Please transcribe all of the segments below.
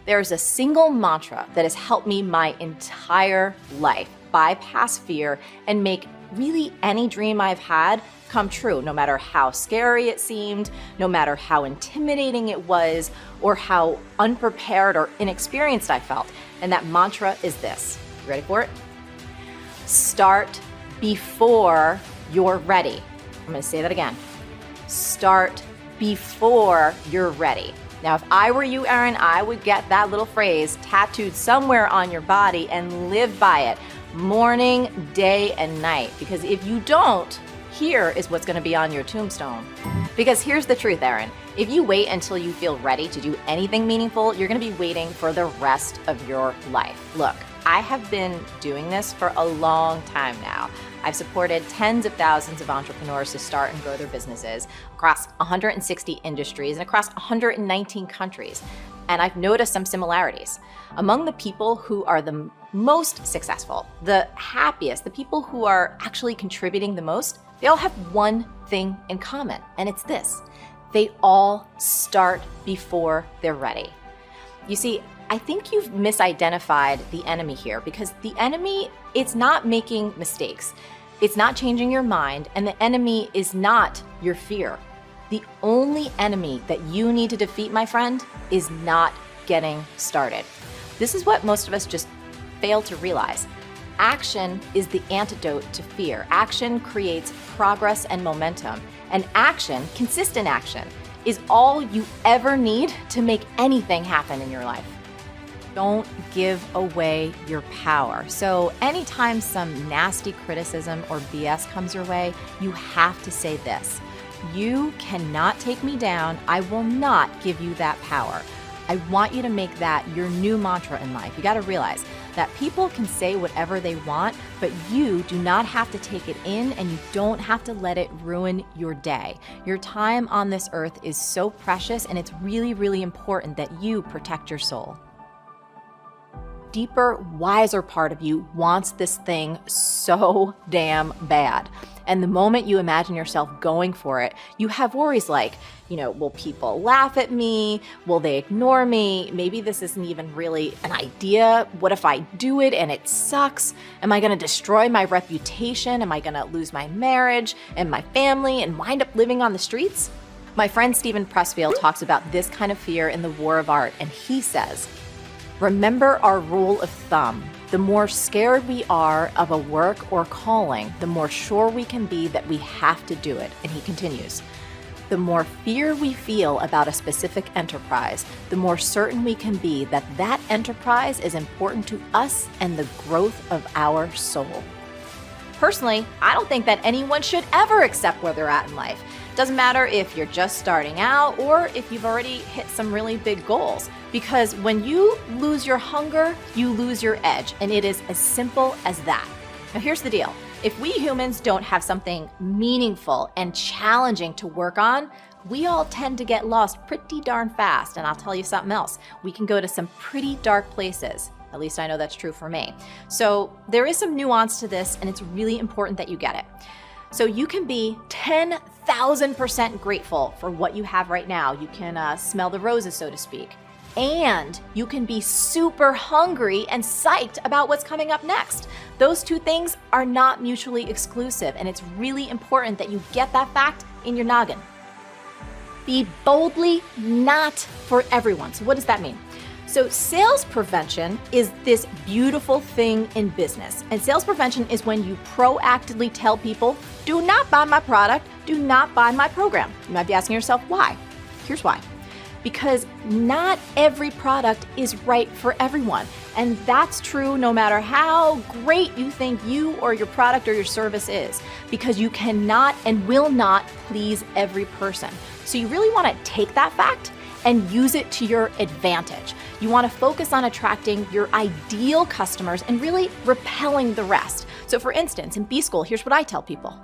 There's a single mantra that has helped me my entire life bypass fear and make really any dream I've had come true, no matter how scary it seemed, no matter how intimidating it was, or how unprepared or inexperienced I felt. And that mantra is this. You ready for it? Start before you're ready. I'm going to say that again. Start before you're ready. Now, if I were you, Erin, I would get that little phrase tattooed somewhere on your body and live by it morning, day, and night. Because if you don't, here is what's going to be on your tombstone. Because here's the truth, Erin. If you wait until you feel ready to do anything meaningful, you're going to be waiting for the rest of your life. Look, I have been doing this for a long time now. I've supported tens of thousands of entrepreneurs to start and grow their businesses across 160 industries and across 119 countries. And I've noticed some similarities. Among the people who are the most successful, the happiest, the people who are actually contributing the most, they all have one thing in common, and it's this. They all start before they're ready. You see, I think you've misidentified the enemy here, because the enemy, it's not making mistakes. It's not changing your mind, and the enemy is not your fear. The only enemy that you need to defeat, my friend, is not getting started. This is what most of us just fail to realize. Action is the antidote to fear. Action creates progress and momentum. And action, consistent action, is all you ever need to make anything happen in your life. Don't give away your power. So anytime some nasty criticism or BS comes your way, you have to say this. You cannot take me down. I will not give you that power. I want you to make that your new mantra in life. You got to realize that people can say whatever they want, but you do not have to take it in, and you don't have to let it ruin your day. Your time on this earth is so precious, and it's really, really important that you protect your soul. Deeper, wiser part of you wants this thing so damn bad. And the moment you imagine yourself going for it, you have worries like, will people laugh at me? Will they ignore me? Maybe this isn't even really an idea. What if I do it and it sucks? Am I going to destroy my reputation? Am I going to lose my marriage and my family and wind up living on the streets? My friend Steven Pressfield talks about this kind of fear in The War of Art, and he says, remember our rule of thumb. The more scared we are of a work or calling, the more sure we can be that we have to do it. And he continues, the more fear we feel about a specific enterprise, the more certain we can be that that enterprise is important to us and the growth of our soul. Personally, I don't think that anyone should ever accept where they're at in life. Doesn't matter if you're just starting out or if you've already hit some really big goals. Because when you lose your hunger, you lose your edge. And it is as simple as that. Now here's the deal. If we humans don't have something meaningful and challenging to work on, we all tend to get lost pretty darn fast. And I'll tell you something else. We can go to some pretty dark places. At least I know that's true for me. So there is some nuance to this, and it's really important that you get it. So you can be 10,000% grateful for what you have right now. You can smell the roses, so to speak. And you can be super hungry and psyched about what's coming up next. Those two things are not mutually exclusive, and it's really important that you get that fact in your noggin. Be boldly not for everyone. So what does that mean? So sales prevention is this beautiful thing in business. And sales prevention is when you proactively tell people, do not buy my product, do not buy my program. You might be asking yourself, why? Here's why. Because not every product is right for everyone. And that's true no matter how great you think you or your product or your service is, because you cannot and will not please every person. So you really want to take that fact and use it to your advantage. You want to focus on attracting your ideal customers and really repelling the rest. So for instance, in B-School, here's what I tell people.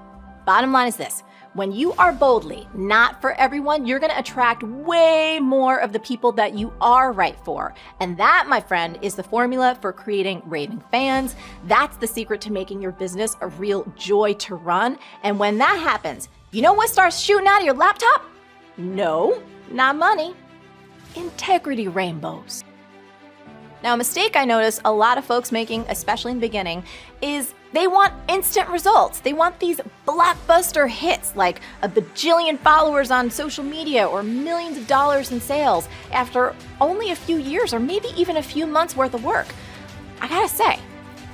Bottom line is this. When you are boldly not for everyone, you're going to attract way more of the people that you are right for. And that, my friend, is the formula for creating raving fans. That's the secret to making your business a real joy to run. And when that happens, you know what starts shooting out of your laptop? No, not money. Integrity rainbows. Now, a mistake I notice a lot of folks making, especially in the beginning, is they want instant results. They want these blockbuster hits like a bajillion followers on social media or millions of dollars in sales after only a few years or maybe even a few months worth of work. I gotta say,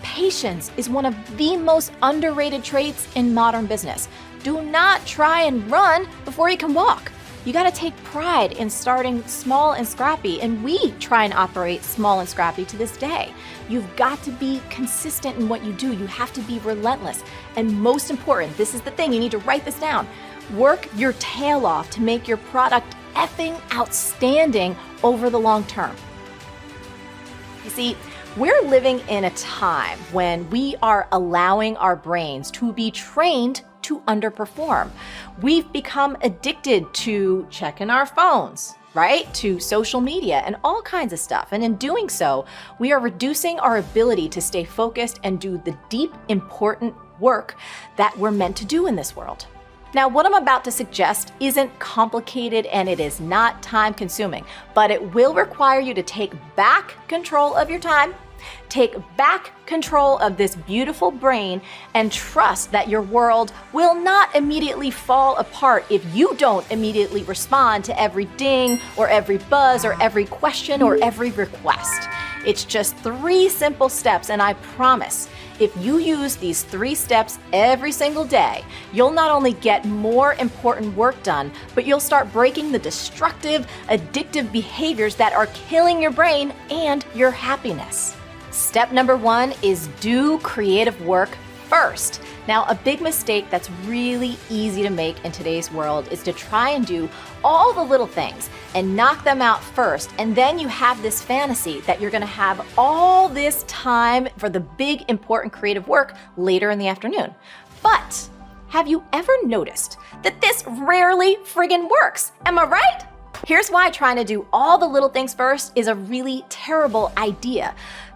patience is one of the most underrated traits in modern business. Do not try and run before you can walk. You gotta take pride in starting small and scrappy, and we try and operate small and scrappy to this day. You've got to be consistent in what you do. You have to be relentless. And most important, this is the thing, you need to write this down. Work your tail off to make your product effing outstanding over the long term. You see, we're living in a time when we are allowing our brains to be trained to underperform. We've become addicted to checking our phones, right? To social media and all kinds of stuff. And in doing so, we are reducing our ability to stay focused and do the deep, important work that we're meant to do in this world. Now, what I'm about to suggest isn't complicated and it is not time consuming, but it will require you to take back control of your time, take back control of this beautiful brain, and trust that your world will not immediately fall apart if you don't immediately respond to every ding or every buzz or every question or every request. It's just 3 simple steps, and I promise, if you use these 3 steps every single day, you'll not only get more important work done, but you'll start breaking the destructive, addictive behaviors that are killing your brain and your happiness. Step number 1 is do creative work first. Now, a big mistake that's really easy to make in today's world is to try and do all the little things and knock them out first, and then you have this fantasy that you're gonna have all this time for the big, important creative work later in the afternoon. But have you ever noticed that this rarely friggin' works? Am I right? Here's why trying to do all the little things first is a really terrible idea.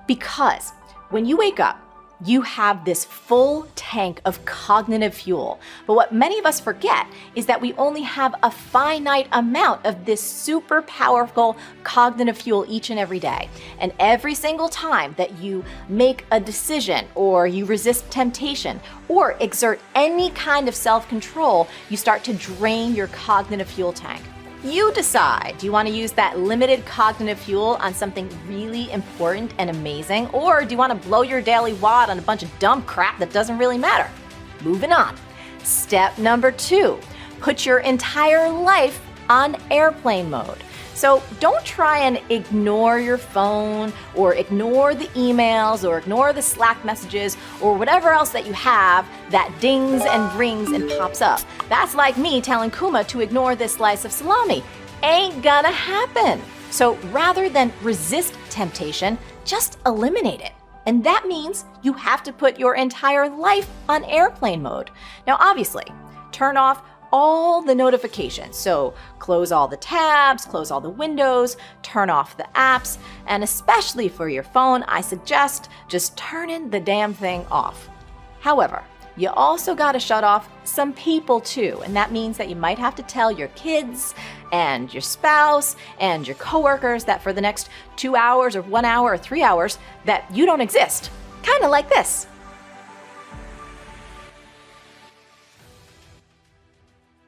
Because when you wake up, you have this full tank of cognitive fuel. But what many of us forget is that we only have a finite amount of this super powerful cognitive fuel each and every day. And every single time that you make a decision or you resist temptation or exert any kind of self-control, you start to drain your cognitive fuel tank. You decide, do you want to use that limited cognitive fuel on something really important and amazing, or do you want to blow your daily wad on a bunch of dumb crap that doesn't really matter? Moving on. Step number 2, put your entire life on airplane mode. So don't try and ignore your phone or ignore the emails or ignore the Slack messages or whatever else that you have that dings and rings and pops up. That's like me telling Kuma to ignore this slice of salami. Ain't gonna happen. So rather than resist temptation, just eliminate it. And that means you have to put your entire life on airplane mode. Now, obviously, turn off all the notifications. So close all the tabs, close all the windows, turn off the apps, and especially for your phone, I suggest just turning the damn thing off. However, you also gotta shut off some people too, and that means that you might have to tell your kids and your spouse and your coworkers that for the next 2 hours or 1 hour or 3 hours that you don't exist. Kind of like this.